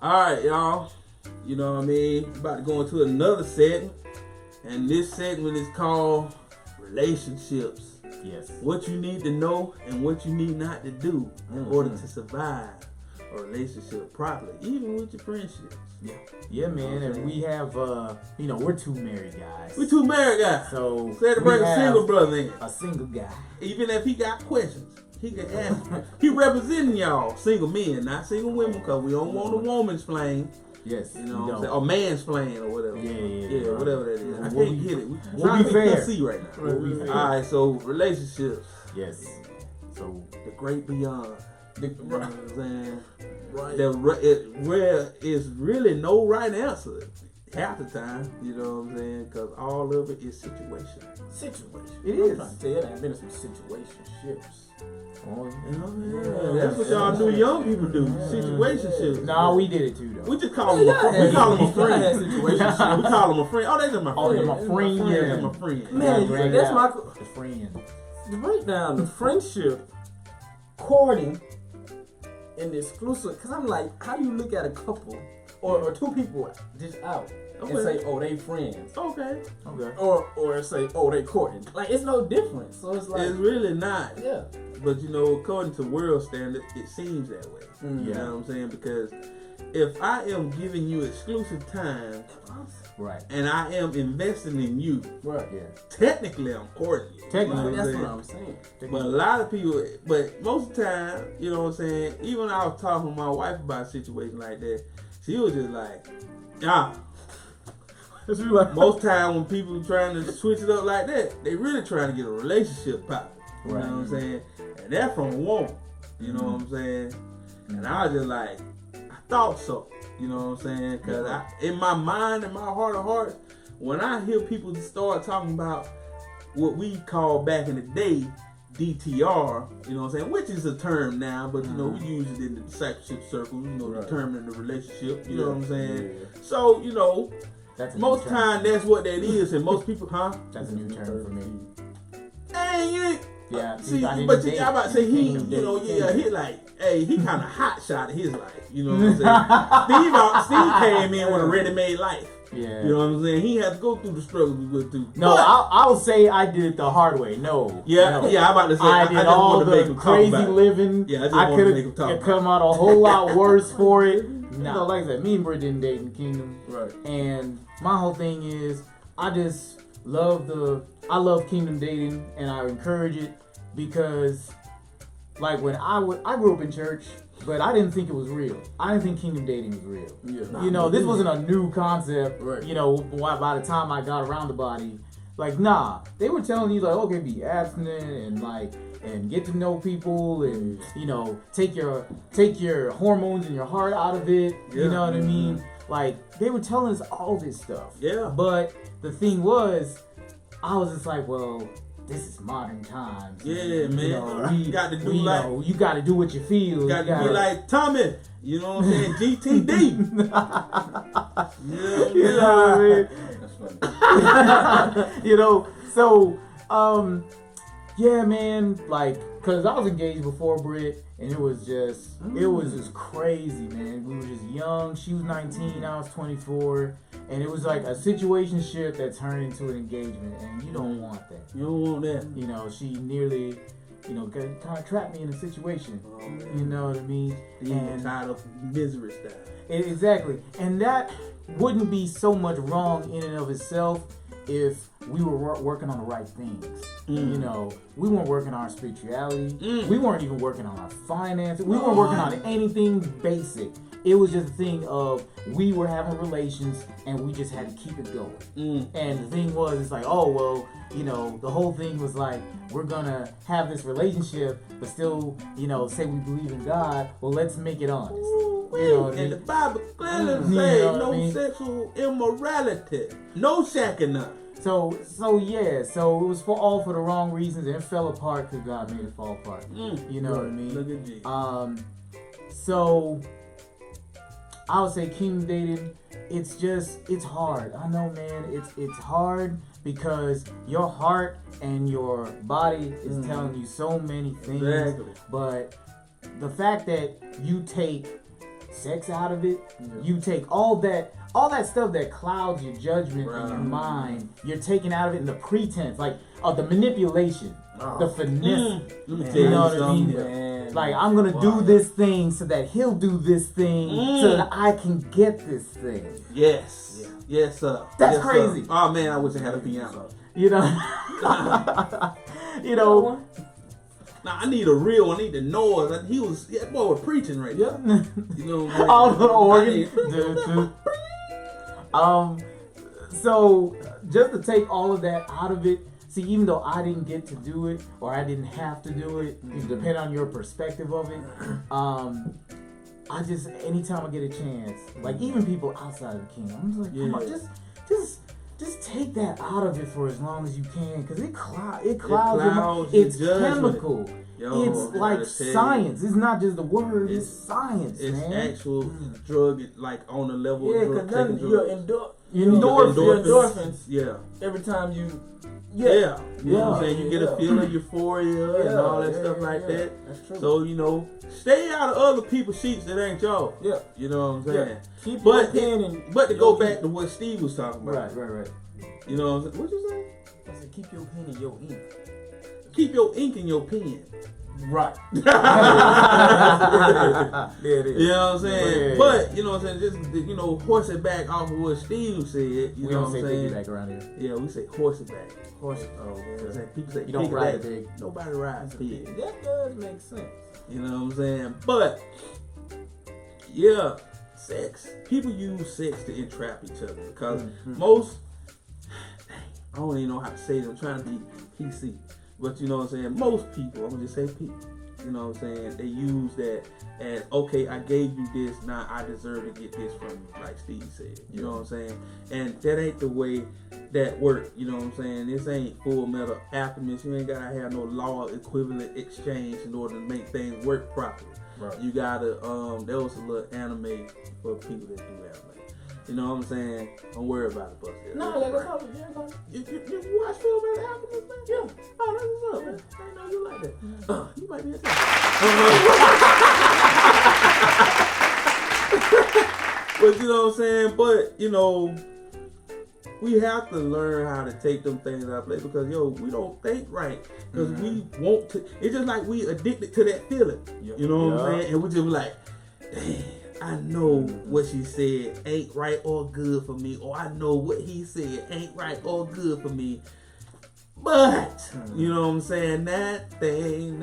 Alright, y'all. You know what I mean? About to go into another segment. And this segment is called Relationships. Yes. What you need to know and what you need not to do in order to survive a relationship properly, even with your friendships. Yeah, man. And we have, we're two married guys. We two married guys. So Say to bring a single brother in. A single guy. Even if he got questions, he can ask. He representing y'all, single men, not single women, because we don't want a woman's flame. Yes. You know what I'm saying? Or man's flame or whatever. Yeah, whatever that is. I We'll can't be- get it. we'll be fair. PC right now. We'll be fair. Alright, so relationships. Yes. So The great beyond. You know what I'm saying? right. Where is really no right answer half the time, you know what I'm saying? Because all of it is situational. Situation. It I'm is. trying to tell you, I've been in some situationships. You know, that's what y'all new young people do. Situationships. Nah, we did it too though. We just call them a friend. We call them a friend. I had situationship. We call them a friend. Oh, that's my friend. Oh, they're my friend. Yeah, that's my friend. Man, Drag that's out my the friend. the breakdown, the friendship, courting, and the exclusive. Because I'm like, how do you look at a couple or two people just out and say, oh, they friends, Okay. Okay. or say, oh, they courting? Like it's no different. So it's like, It's really not. yeah, But you know, according to world standards, it seems that way. You Yeah. know what I'm saying? Because if I am giving you exclusive time Right. and I am investing in you, right. Yeah. technically I'm courting you. Technically, You know That's I'm what saying? I'm saying. But a lot of people, but most of the time, you know what I'm saying? Even when I was talking to my wife about a situation like that, she was just like, nah. Most time when people trying to switch it up like that, they really trying to get a relationship popping. You know what I'm saying? And that's from a woman. You know what I'm saying? And I was just like, I thought so. You know what I'm saying? Because in my mind, in my heart of hearts, when I hear people start talking about what we call back in the day DTR, you know what I'm saying, which is a term now, but you know, we use it in the discipleship circle, you know, determining the relationship, you know what I'm saying? So, you know, That's a most new term. time that's what that is, and most people, That's a new term for me. Hey, you ain't. Yeah. See, I didn't but date. I about to say he, Kingdom you know, date. yeah, he like, hey, he kind of hot shot his life. You know what I'm saying? Steve came in with a ready-made life. Yeah. You know what I'm saying? He had to go through the struggles we went through. No, But- I'll say I did it the hard way. No. yeah, no. yeah. I'm about to say I I did just all wanted to make the him talk crazy about it. living. Yeah, I just I wanted to could make him talk have about come out a whole lot worse for it. No, like I said, me and Britt didn't date in Kingdom. Right. And my whole thing is, I just love Kingdom dating, and I encourage it because, like, when I grew up in church, but I didn't think it was real. I didn't think Kingdom dating was real. Yeah. You know, this wasn't a new concept. Right. You know, by the time I got around the body, like, nah, they were telling you like, okay, be abstinent and get to know people and you know, take your hormones and your heart out of it. Yeah. You know what I mean? Like, they were telling us all this stuff. Yeah. But the thing was, I was just like, well, this is modern times. Yeah, and, man. You know, You got to do like- you got to do what you feel. Got You to be like Tommy. You know what I'm saying? GTD. Yeah, You know what I mean? That's funny. You know, so yeah, man, like, cause I was engaged before Britt, and it was just crazy, man. We were just young. She was 19, I was 24, and it was like a situationship that turned into an engagement, and you don't want that. You don't want that. You know, she nearly, you know, kind of trapped me in a situation. You know what I mean? Being tired of misery style. Exactly. And that wouldn't be so much wrong in and of itself if we were working on the right things. You know, we weren't working on our spirituality. We weren't even working on our finances. We weren't working on anything basic. It was just a thing of we were having relations and we just had to keep it going. And the thing was, it's like, oh, well, you know, the whole thing was like, we're gonna have this relationship, but still, you know, say we believe in God. Well, let's make it honest. You know what I And mean? the Bible clearly You says know what no I mean? sexual immorality, no shacking up. So yeah, so it was all for the wrong reasons, and it fell apart because God made it fall apart. You know what I mean? Look at G. So I would say kingdom dating, it's hard. I know, man, it's hard because your heart and your body is telling you so many things. Exactly. But the fact that you take sex out of it. You take all that stuff that clouds your judgment and your mind. You're taking out of it in the pretense, like the manipulation, the finesse. You know what I mean? Man. Like, I'm gonna do this thing so that he'll do this thing so that I can get this thing. Yes. Yeah. Yes, sir. That's crazy. Sir. Oh man, I wish I had a piano. You know. You know. Nah, I need a real. I need the noise. That boy was preaching right there. You know, all the organ. So just to take all of that out of it. See, even though I didn't get to do it, or I didn't have to do it, depending on your perspective of it, I just, anytime I get a chance, like even people outside of the kingdom, I'm just like, come on, just take that out of it for as long as you can, because it clouds your mind. It's chemical. It's like science. It's not just the word. It's science, it's man. It's actual drug, like on the level of drug. Your endorphins. Yeah. Every time you. You know what I'm saying? You get a feeling of euphoria and all that stuff like that. That's true. So, stay out of other people's sheets that ain't y'all. Yeah. You know what I'm saying? Yeah. Keep your pen but to go back to what Steve was talking about. Right. You know what I'm saying? What you say? I said keep your pen and your ink. Keep your ink in your pen. Right. There it is. You know what I'm saying? Yeah. But, you know what I'm saying? Just, horse it back off of what Steve said. We don't say piggyback around here. Yeah, we say horse it back. People say you don't ride a pig. Nobody rides pig. That does make sense. You know what I'm saying? But yeah, sex. People use sex to entrap each other because most. I don't even know how to say it. I'm trying to be PC, but you know what I'm saying. Most people, I'm gonna just say people. You know what I'm saying? They use that as, okay, I gave you this, now I deserve to get this from you, like Steve said. You know what I'm saying? And that ain't the way that work. You know what I'm saying? This ain't Full Metal Alchemist. You ain't gotta have no law equivalent exchange in order to make things work properly. Right. You gotta, there was a little anime for people that do anime. You know what I'm saying? Don't worry about it, Buster. No, you watch Full Metal Alchemist, man? Yeah. Oh, that's what's up, man. I didn't know you like that. You might be a time. But you know what I'm saying? But, we have to learn how to take them things out of play because, we don't think right. Because we want to. It's just like we addicted to that feeling. You know what I'm saying? And we just be like, damn. I know what she said ain't right or good for me, or I know what he said ain't right or good for me. But, you know what I'm saying? Nothing.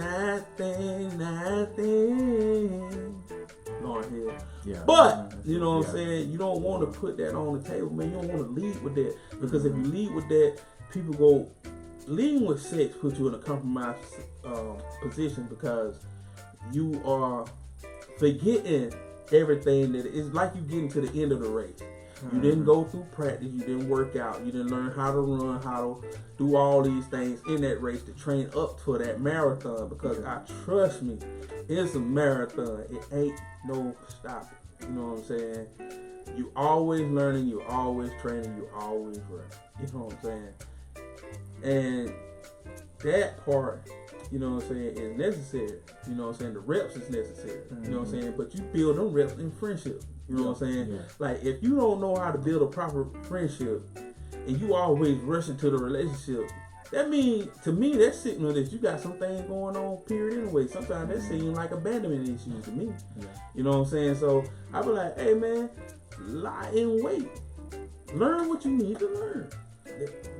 Lord here. Yeah. But, you know what I'm saying? You don't want to put that on the table, man. You don't want to lead with that. Because if you lead with that, people go, leading with sex puts you in a compromised position because you are forgetting everything that is like you getting to the end of the race. You didn't go through practice, you didn't work out, you didn't learn how to run, how to do all these things in that race to train up for that marathon because trust me, it's a marathon. It ain't no stopping. You know what I'm saying? You always learning, you always training, you always running. You know what I'm saying? And that part, you know what I'm saying, is necessary. You know what I'm saying? The reps is necessary. You know what I'm saying? But you build them reps in friendship. You know what I'm saying? Yeah. Like, if you don't know how to build a proper friendship and you always rush into the relationship, that means, to me, that signal that you got some things going on, period, anyway. Sometimes that seems like abandonment issues to me. Yeah. You know what I'm saying? So, I be like, hey, man, lie in wait. Learn what you need to learn.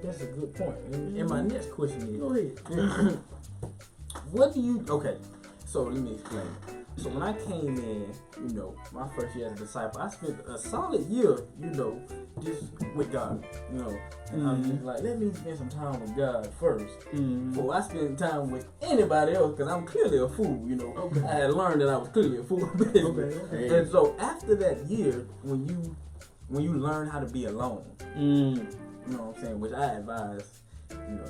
That's a good point. And my next question is, go ahead. What do you, okay, so let me explain. So when I came in, my first year as a disciple, I spent a solid year, just with God, and I was just like, let me spend some time with God first. Before I spend time with anybody else, because I'm clearly a fool, Okay. I had learned that I was clearly a fool. Okay. And so after that year, when you learn how to be alone, you know what I'm saying, which I advise.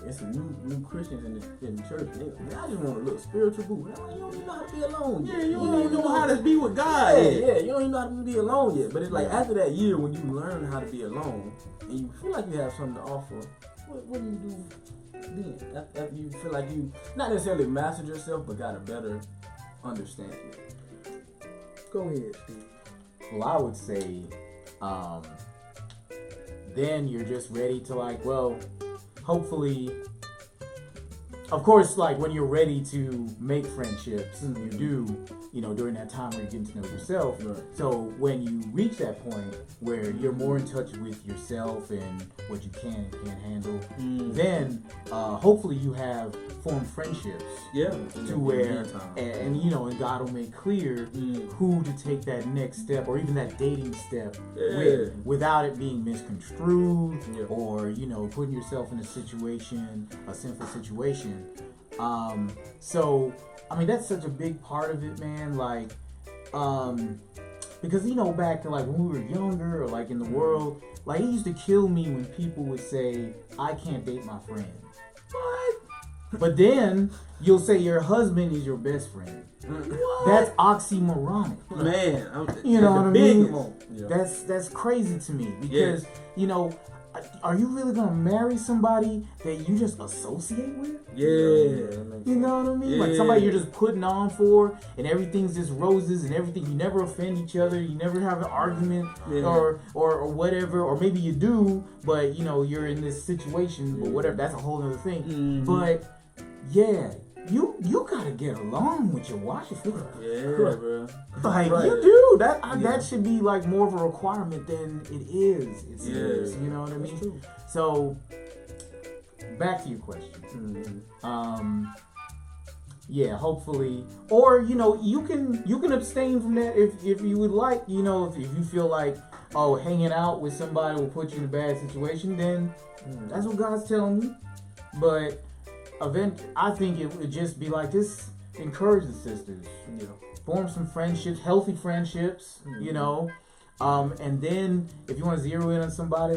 It's some new Christians in the church. I just want a little spiritual boo. You don't even know how to be alone yet. Yeah, you don't even know how to be with God yet. Yeah, you don't even know how to be alone yet. But it's like after that year when you learn how to be alone and you feel like you have something to offer, what do you do then? After you feel like you not necessarily mastered yourself, but got a better understanding. Go ahead, Steve. Well, I would say, then you're just ready to hopefully, of course, when you're ready to make friendships, you do, during that time where you're getting to know yourself. Right. So when you reach that point where you're more in touch with yourself and what you can and can't handle, then hopefully you have formed friendships. Yeah. To where, and God will make clear who to take that next step or even that dating step with, without it being misconstrued or, putting yourself in a sinful situation. So, that's such a big part of it, man. Because, back to when we were younger or in the world, it used to kill me when people would say, I can't date my friend. What? But then you'll say your husband is your best friend. What? That's oxymoronic. Man, you know what I mean? Yeah. That's crazy to me because, are you really gonna marry somebody that you just associate with? Yeah. You know what I mean? Yeah. Somebody you're just putting on for, and everything's just roses and everything. You never offend each other. You never have an argument or whatever. Or maybe you do, but you're in this situation or whatever. That's a whole other thing. Mm-hmm. But yeah. You gotta get along with your wife. Yeah, bro. You do. That should be more of a requirement than it is. It seems. You know what I mean? True. So back to your question. Yeah, hopefully, or you can abstain from that if you would like. If you feel like hanging out with somebody will put you in a bad situation, then that's what God's telling you. But I think it would just be this. Encourage the sisters, form some friendships, healthy friendships, and then if you want to zero in on somebody,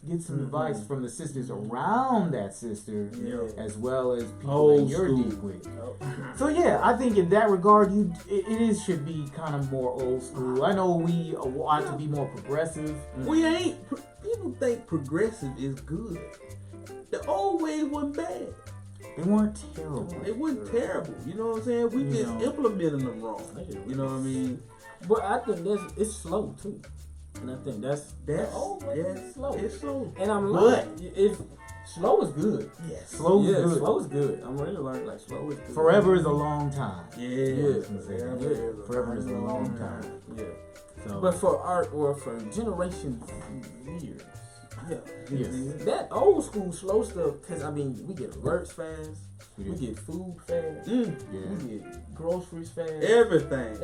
get some advice from the sisters around that sister, as well as people that you're deep with. So yeah, I think in that regard, it should be kind of more old school. I know we want to be more progressive. We ain't. People think progressive is good. The old ways wasn't bad. They weren't terrible. They weren't terrible. You know what I'm saying? We just implemented them wrong. You know what I mean? But I think it's slow too. And I think that's slow. It's slow. And I'm if slow is good. Yes. Slow is good. I'm ready to learn slow is good. Forever is a long time. Forever is a long time. Yeah. So, but for art or for generations years. Yeah. Yes. That old school slow stuff, because we get alerts fast, we get food fast, we get groceries fast. Everything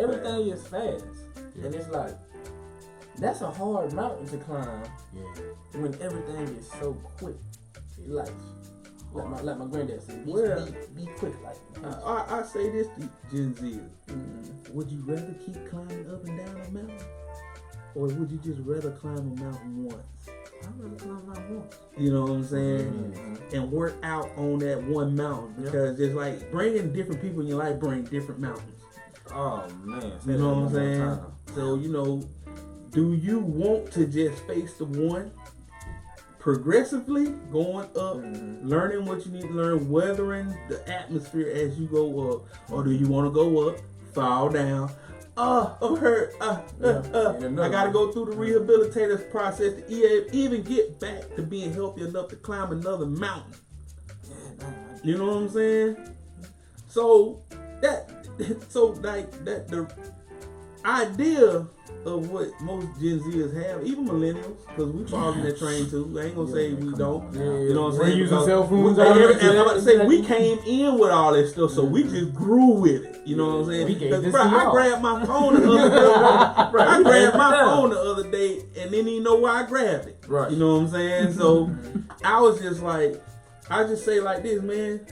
is fast. Yeah. And it's that's a hard mountain to climb when everything is so quick. Like my granddad said, be quick I say this to Gen Z. Would you rather keep climbing up and down a mountain? Or would you just rather climb a mountain once? I'd rather climb a mountain once. You know what I'm saying? And work out on that one mountain. Because it's bringing different people in your life bring different mountains. Oh, man. You know what I'm saying? So, do you want to just face the one progressively going up, learning what you need to learn, weathering the atmosphere as you go up? Or do you want to go up, fall down, I'm hurt. I gotta go through the rehabilitative process to even get back to being healthy enough to climb another mountain. You know what I'm saying? So the idea of what most Gen Zers have, even millennials, because we fall in that train too. I ain't gonna say we don't. You know what I'm saying? We're using cell phones. I'm about to say we came in with all this stuff, so we just grew with it. You know what I'm saying? Because I grabbed my phone the other day. And didn't even know why I grabbed it. Right. You know what I'm saying? So I was just I just say like this, man.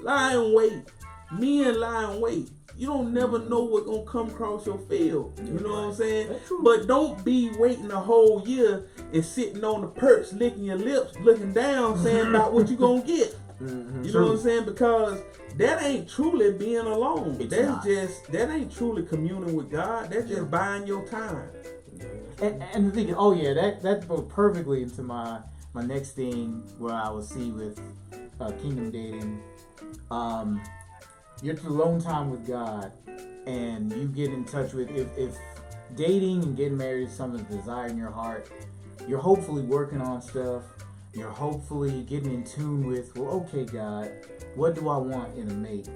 Lie in wait. Men lie in wait. You don't never know what's gonna come across your field. You know what I'm saying? But don't be waiting a whole year and sitting on the perch, licking your lips, looking down, saying about what you gonna get. You know what I'm saying? Because that ain't truly being alone. That ain't truly communing with God. That's just buying your time. And the thing, that goes perfectly into my next thing where I will see with kingdom dating. You're alone time with God, and you get in touch with if dating and getting married is something to desire in your heart. You're hopefully working on stuff. You're hopefully getting in tune with, well, okay, God, what do I want in a mate?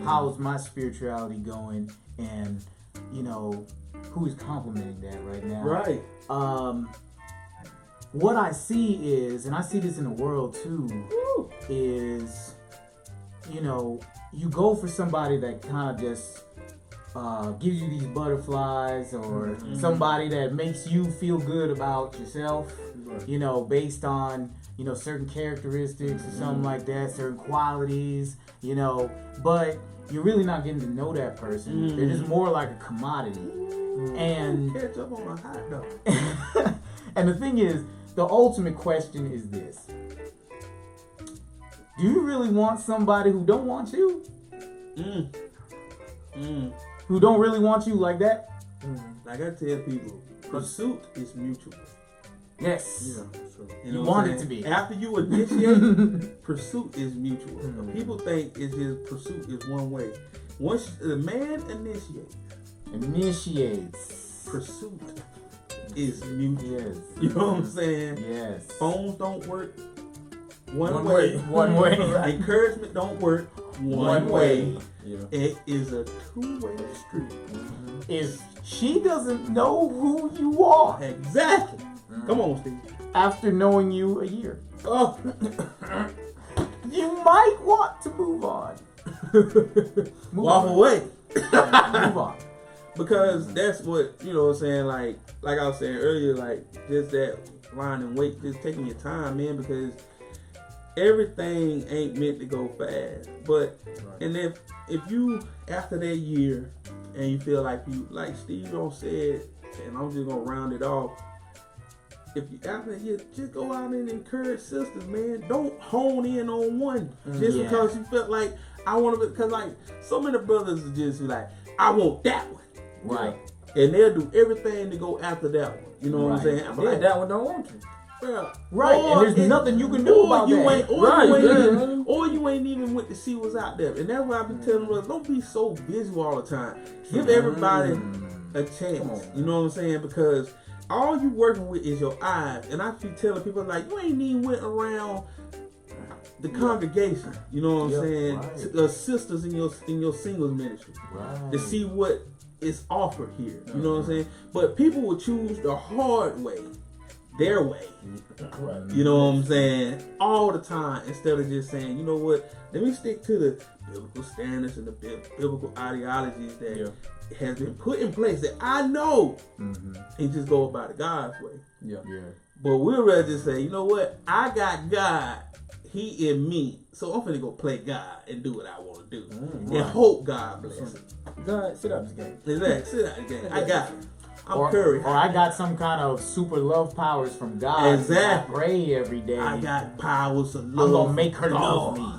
How's my spirituality going? And, you know, who's complimenting that right now? Right. What I see is, and I see this in the world too, is, you know, you go for somebody that kind of just gives you these butterflies, or somebody that makes you feel good about yourself, you know, based on, you know, certain characteristics or something like that, certain qualities, you know, but you're really not getting to know that person. They're just more like a commodity. And catch up on a hot dog. and the thing is, the ultimate question is this: do you really want somebody who don't want you? Who don't really want you like that? Like I tell people, pursuit is mutual. Yes. Yeah, so, You want it to be. After you initiate, pursuit is mutual. People think it's just pursuit is one way. Once the man initiates, pursuit is mutual. Yes. You know what I'm saying? Yes. Phones don't work one way. One way. Encouragement don't work one way. Yeah. It is a two-way street. If she doesn't know who you are, Exactly. Come on, Steve. after knowing you a year, Oh, you might want to move on. walk away. Move on. Because that's what, you know what I'm saying, like I was saying earlier, like just that line and wait, just taking your time, man, because everything ain't meant to go fast. But and if you after that year and you feel like you, like Steve said, and I'm just gonna round it off, if you after that year, just go out and encourage sisters, man. Don't hone in on one just because you felt like I want to, because like so many brothers are just like, I want that one. Right. And they'll do everything to go after that one. You know what I'm saying? But like that one don't want you. Right. And there's nothing you can do about that. Or you ain't even went to see what's out there. And that's why I've been telling brothers, don't be so visual all the time. Give everybody a chance. You know what I'm saying? Because all you working with is your eyes. And I keep telling people, like, you ain't even went around the congregation, you know what I'm saying? The sisters in your singles ministry to see what is offered here. You know what I'm saying? But people will choose the hard way, their way. You know what I'm saying? All the time, instead of just saying, you know what? Let me stick to the biblical standards and the biblical ideologies that has been put in place that I know, and just go about it God's way. But we'd rather just say, you know what? I got God. He in me, so I'm finna go play God and do what I want to do, and hope God bless it. God, sit out this game. Exactly, sit out this game. I got it. I'm Curry. Or I got some kind of super love powers from God. Exactly. I pray every day. I got powers of love. I'm gonna make her love me.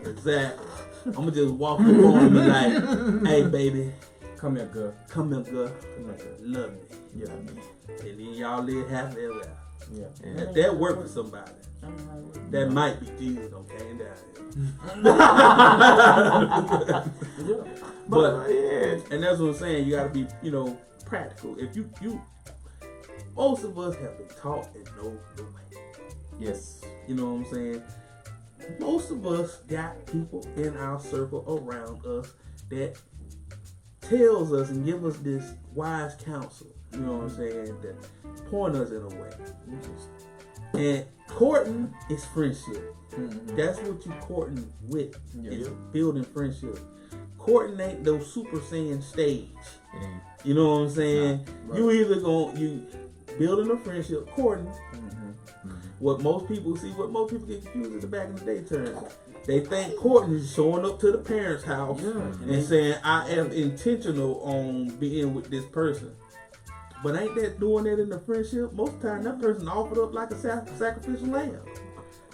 Exactly. I'm gonna just walk up on me like, hey baby, come here, girl. Come here, girl. Come here, girl. Love me. Yeah. And then y'all live happily ever after. Yeah. That work for somebody. That might be Jesus on came down here. But and that's what I'm saying. You gotta be, practical. If you most of us have been taught and know the way. Yes. You know what I'm saying? Most of us got people in our circle around us that tells us and give us this wise counsel. You know what I'm saying? That point us in a way. And courting is friendship. That's what you courting with. Is building friendship. Courting ain't no Super Saiyan stage. You know what I'm saying? You either you building a friendship, courting. What most people get confused in the back in the day term. They think courting is showing up to the parents' house and saying, I am intentional on being with this person. But ain't that doing that in the friendship? Most of the time, that person offered up like a sacrificial lamb.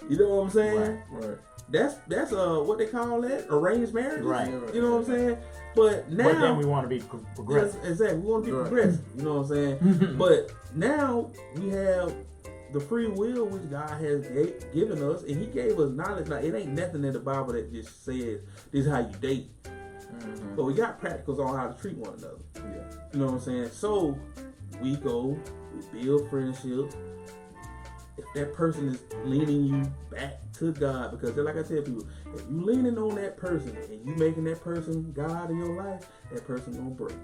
You know what I'm saying? Right. That's what they call that? Arranged marriage? Right. You know what I'm saying? But now... But then we want to be progressive. Yes, exactly. We want to be progressive. You know what I'm saying? But now we have the free will which God has given us, and He gave us knowledge. Like, it ain't nothing in the Bible that just says this is how you date. But we got practicals on how to treat one another. Yeah. You know what I'm saying? So we build friendship. If that person is leaning you back to God, because like I tell people, if you leaning on that person and you making that person God in your life, that person gonna break.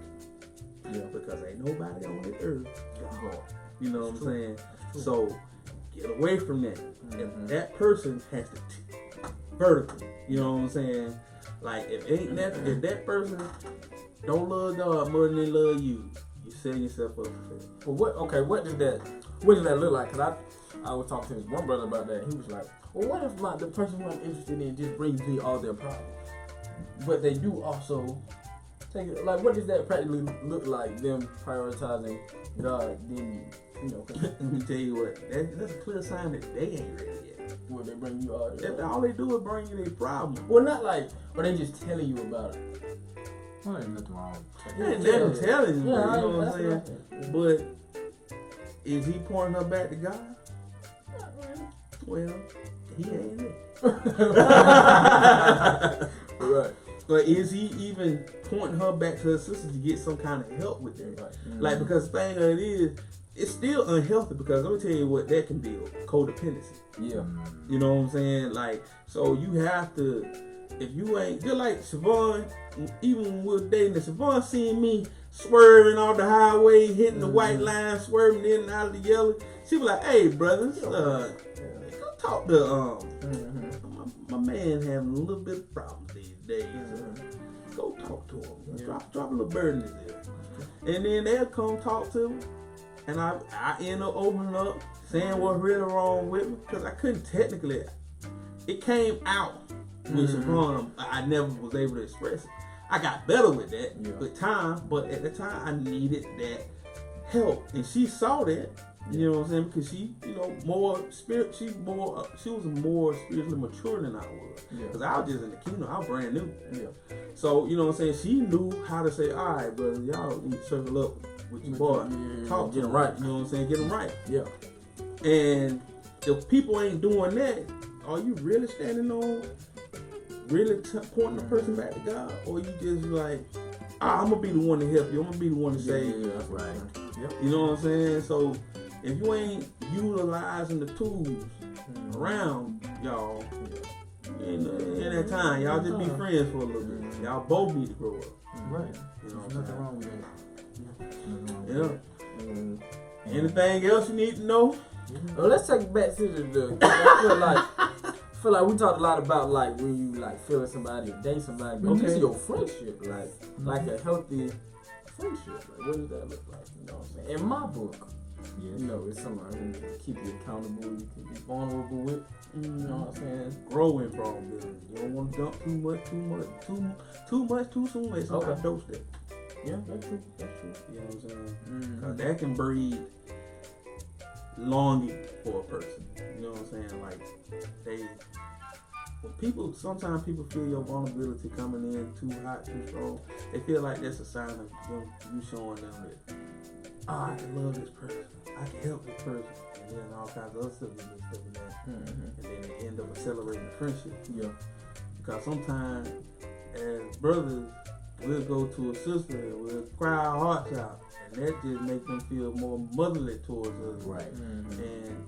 Yeah, because ain't nobody on this earth God. You know what I'm saying? So get away from that. If that person has to vertical, you know what I'm saying? Like if that person don't love God more than they love you, you setting yourself up for failure. Well, what does that look like? Cause I was talking to this one brother about that. He was like, well, what if the person who I'm interested in just brings me all their problems, but they do also take it? Like, what does that practically look like? Them prioritizing God, then Let me tell you what, that's a clear sign that they ain't ready yet. Well, they bring you all their All they do is bring you their problem. Well, not like, or they just telling you about it. Well, there's nothing wrong with Ain't nothing telling you, Yeah, you know what I'm that's saying? But is he pointing her back to God? Well, he ain't it. Right. But is he even pointing her back to her sister to get some kind of help with that? Right. Like, because the thing of it is, it's still unhealthy, because let me tell you what that can build: codependency. Yeah. You know what I'm saying? Like, so you have to, if you ain't, just like Siobhan, even when we were dating, Siobhan seen me swerving off the highway, hitting the white line, swerving in and out of the yellow. She was like, "Hey, brothers, go talk to my man having a little bit of problems these days. Go talk to him. Drop a little bird in his ear." And then they'll come talk to me, and I end up opening up, saying what's really wrong with me, because I couldn't technically. It came out with Siobhan. I never was able to express it. I got better with that with time, but at the time I needed that help, and she saw that. You know what I'm saying? Because she, more spirit. She was more spiritually mature than I was. Because I was just in the kingdom. I was brand new. Yeah. So you know what I'm saying? She knew how to say, "All right, brother, y'all need to circle up with your boy, talk to him right." You know what I'm saying? Get him right. Yeah. And if people ain't doing that, are you really standing on? Really pointing the person back to God, or you just like, I'm gonna be the one to help you. I'm gonna be the one to save you. That's right. Yep. You know what I'm saying? So if you ain't utilizing the tools around y'all, in that time, y'all just be friends for a little bit. Y'all both need to grow up. Right. You know what I'm Nothing saying? wrong with that. Yeah. Anything else you need to know? Well, let's take it back to the I feel like we talked a lot about like when you like feeling somebody or date somebody, but just your friendship, like a healthy friendship. Like, what does that look like? You know what I'm saying? In my book, it's someone who can keep you accountable, you can be vulnerable with. You know what I'm saying? Growing vulnerability. You don't want to dump too much too soon. It's on our doorstep. Yeah, that's true. You know what I'm saying? Because that can breed longing for a person. You know what I'm saying? Like sometimes people feel your vulnerability coming in too hot, too strong. They feel like that's a sign of you showing them that, I can love this person, I can help this person, and then all kinds of other stuff get mixed up in that, and then they end up accelerating the friendship. Yeah. Because sometimes as brothers, we'll go to a sister and we'll cry our hearts out. And that just makes them feel more motherly towards us. Right. And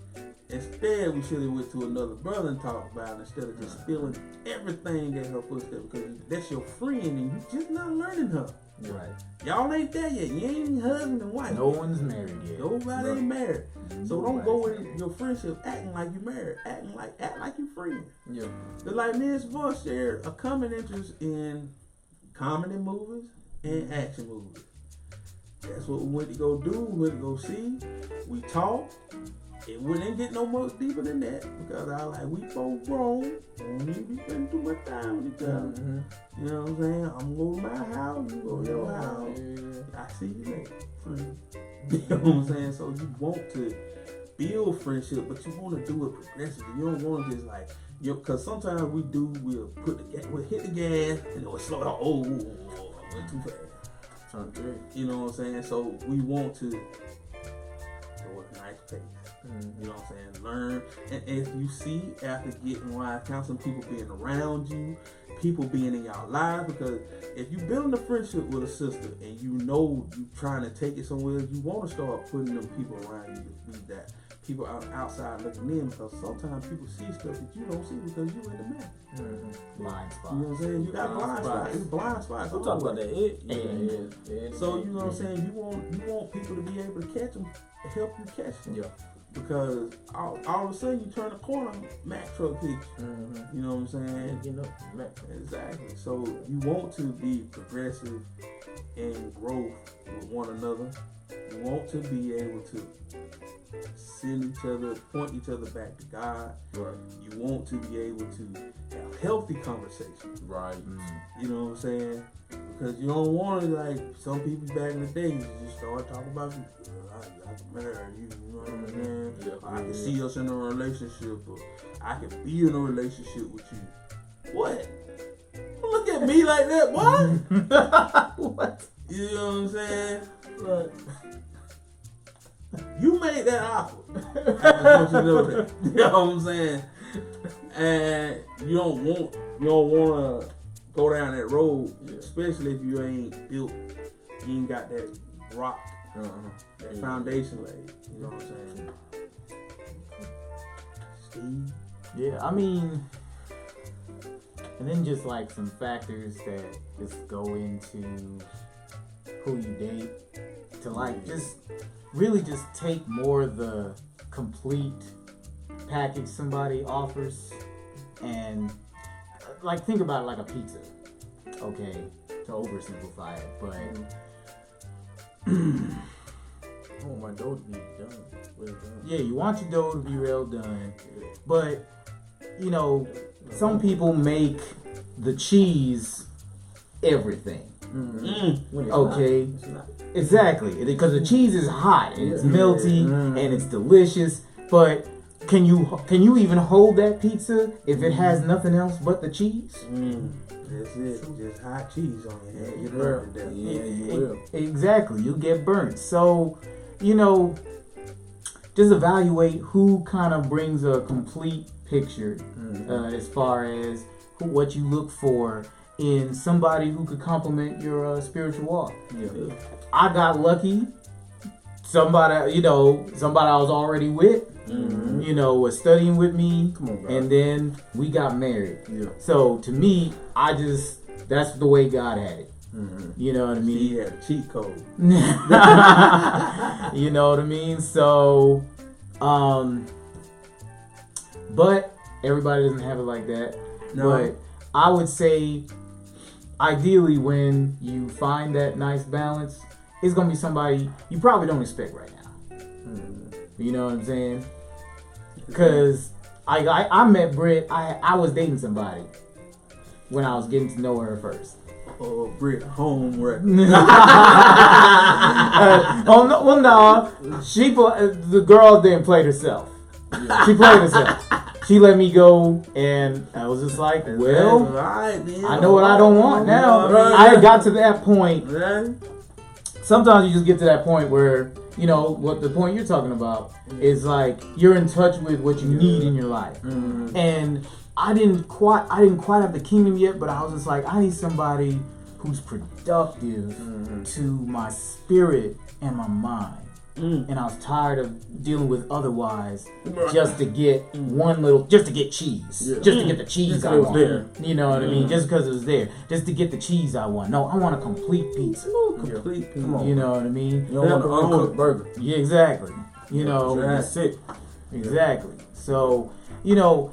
instead, we should have went to another brother and talked about it instead of just spilling everything at her footsteps, because that's your friend and you just not learning her. Right. Y'all ain't there yet. You ain't husband and wife. No one's married yet. Nobody ain't married. So don't go in your friendship acting like you married. Act like you friends. Yeah. But like me and Siobhan shared a common interest in comedy movies and action movies. That's what we went to go do. We went to go see. We talked. It wouldn't get no much deeper than that, because I like, we both grown. We don't need to be spending too much time with each other. You know what I'm saying? I'm going to my house. You go to your house. I see you later, friend. You know what I'm saying? So you want to build friendship, but you want to do it progressively. You don't want to just like, because sometimes we'll hit the gas and it'll slow down. Oh, went too fast. You know what I'm saying? So we want to go at a nice pace. You know what I'm saying? Learn. And if you see, after getting wise counseling, people being around you, people being in y'all lives, because if you building a friendship with a sister and you know you trying to take it somewhere, you want to start putting them people around you to be that people outside looking in, because sometimes people see stuff that you don't see because you in the mess. Blind spots. You know what I'm saying? You got blind spots. It's blind spots. I'm talking about that. So you know what I'm saying? You want people to be able to catch them, help you catch them. Yeah. Because all of a sudden you turn the corner, Mack truck hits you. You know what I'm saying? You know, Mack. Exactly. So you want to be progressive in growth with one another. You want to be able to send each other, point each other back to God. Right. You want to be able to have healthy conversations. Right. You know what I'm saying? Because you don't want to, like some people back in the day, you just start talking about you. I can marry you, you know what I'm saying? Yeah. I can see us in a relationship, or I can be in a relationship with you. What? Don't look at me like that, what? What? You know what I'm saying? Like, you made that awkward. I just want you to know that. You know what I'm saying? And you don't want to go down that road, especially if you ain't built, you ain't got that rock, that foundation laid. You know what I'm saying? Steve? Yeah, I mean, and then just like some factors that just go into who you date, to like just really just take more of the complete package somebody offers, and like think about it like a pizza. Okay, to oversimplify it, but Oh, my dough to be done. Well done. yeah, you want your dough to be well done, but you know, some people make the cheese everything. Okay, exactly, because the cheese is hot and it's melty and it's delicious, but can you even hold that pizza if it has nothing else but the cheese? That's it. Just hot cheese on your head. You burn it. Yeah, you will. Exactly, you get burnt. So, you know, just evaluate who kind of brings a complete picture as far as what you look for in somebody who could complement your spiritual walk. Yeah. I got lucky. Somebody I was already with, was studying with me, and then we got married. Yeah. So to me, that's the way God had it. You know what I mean? He had a cheat code. You know what I mean? So, but everybody doesn't have it like that. No. But I would say, ideally, when you find that nice balance, it's gonna be somebody you probably don't expect right now. You know what I'm saying? Because I met Britt. I was dating somebody when I was getting to know her first. Oh, Britt, home wreck. No. The girl didn't play herself. She played herself. She let me go, and I was just like, well, I know what I don't want now. I got to that point. Sometimes you just get to that point where, what the point you're talking about is like you're in touch with what you need in your life. And I didn't quite have the kingdom yet, but I was just like, I need somebody who's productive to my spirit and my mind. And I was tired of dealing with otherwise just to get cheese. Just to get the cheese I want. You know what I mean? Just because it was there. Just to get the cheese I want. No, I want a complete pizza. Complete pizza. You know what I mean? You don't want an uncooked burger. Yeah, exactly. That's it. Exactly. So, I'm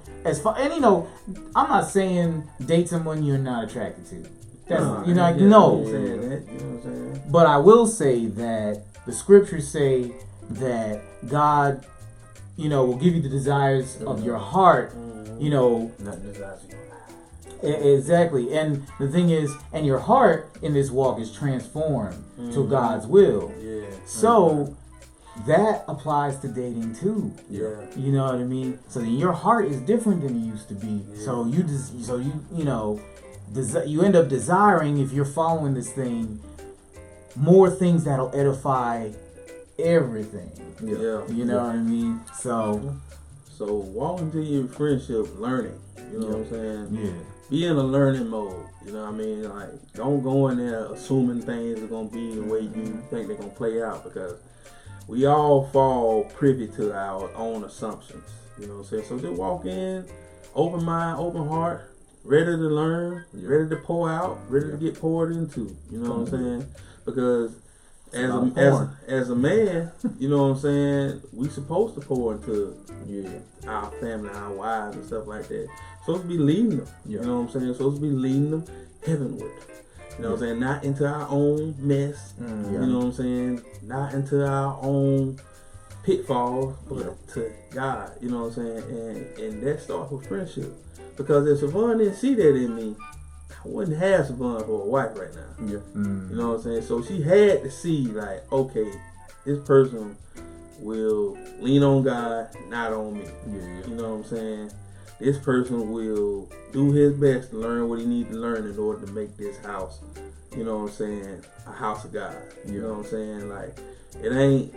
not saying date someone you're not attracted to. That's no. But I will say that the scriptures say that God, will give you the desires of your heart, Not desires of your life. Exactly. And the thing is, and your heart in this walk is transformed to God's will. Yeah. So that applies to dating too. Yeah. You know what I mean? So then your heart is different than it used to be. Yeah. So you end up desiring, if you're following this thing, more things that'll edify everything. Yeah. You know what I mean? So So walk into your friendship learning. You know what I'm saying? Yeah. Be in a learning mode. You know what I mean? Like, don't go in there assuming things are gonna be the way you think they're gonna play out, because we all fall privy to our own assumptions. You know what I'm saying? So just walk in, open mind, open heart, ready to learn, ready to pour out, ready to get poured into. You know what I'm saying? Because as a man, you know what I'm saying, we supposed to pour into our family, our wives and stuff like that. Supposed to be leading them. You know what I'm saying? Supposed to be leading them heavenward. You know what I'm saying? Not into our own mess. You know what I'm saying? Not into our own pitfalls, but to God. You know what I'm saying? And that starts with friendship. Because if Savon didn't see that in me, I wouldn't have Savon for a wife right now. You know what I'm saying? So she had to see, like, okay, this person will lean on God, not on me. You know what I'm saying? This person will do his best to learn what he needs to learn in order to make this house, you know what I'm saying, a house of God. You know what I'm saying? Like, it ain't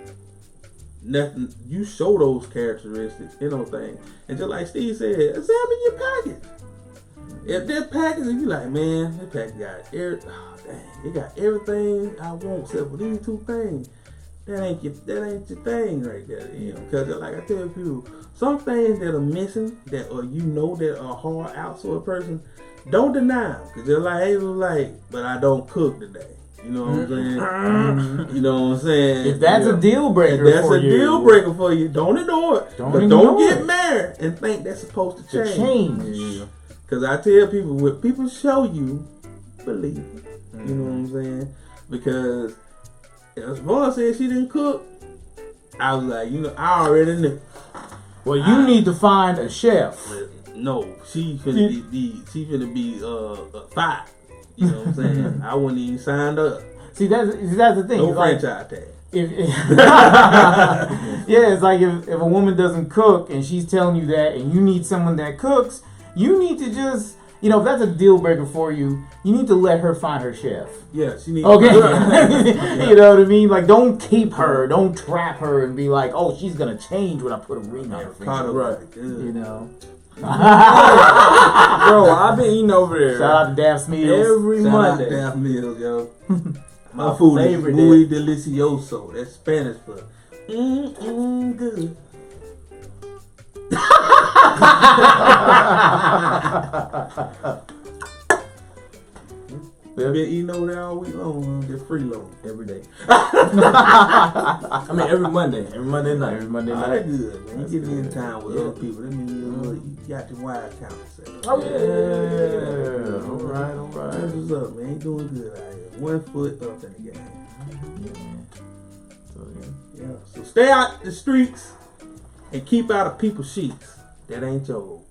nothing. You show those characteristics, you know, thing. And just like Steve said, examine your package. If that package, if you like, man, this package got it got everything I want except for these two things. That ain't your thing right there, you know. Because like I tell people, some things that are missing, that or you know that are hard out for a person, don't deny them. Because they're like, hey, but I don't cook today. You know what I'm saying? You know what I'm saying? If that's a deal breaker, deal breaker for you, don't ignore it. Don't get married and think that's supposed to change. Because I tell people, what people show you, believe it. You know what I'm saying? Because if Vaughn said she didn't cook, I was like, you know, I already knew. Well, you need to find a chef. No, she finna be 5. You know what I'm saying? I wouldn't even signed up. See, that's the thing. No franchise tag. It's like if a woman doesn't cook and she's telling you that, and you need someone that cooks, you need to just, you know, if that's a deal breaker for you, you need to let her find her chef. Yeah, she needs. Okay, you know what I mean? Like, don't keep her, don't trap her, and be like, oh, she's gonna change when I put a ring on her finger. Right. You know. Bro, I've been eating over there. Shout out to Daph's Meals. Every Monday. Shout out to Daph's Meals, yo. My food is muy delicioso. That's Spanish for good. They've been eating over there all week long. They're free loan every day. I mean, every Monday night. That's good, man. You get in time with other people. That means you got your wire account set. Oh yeah. All right. That's what's up, man. You doing good out here. 1 foot up in the game. Yeah. So stay out the streets and keep out of people's sheets. That ain't your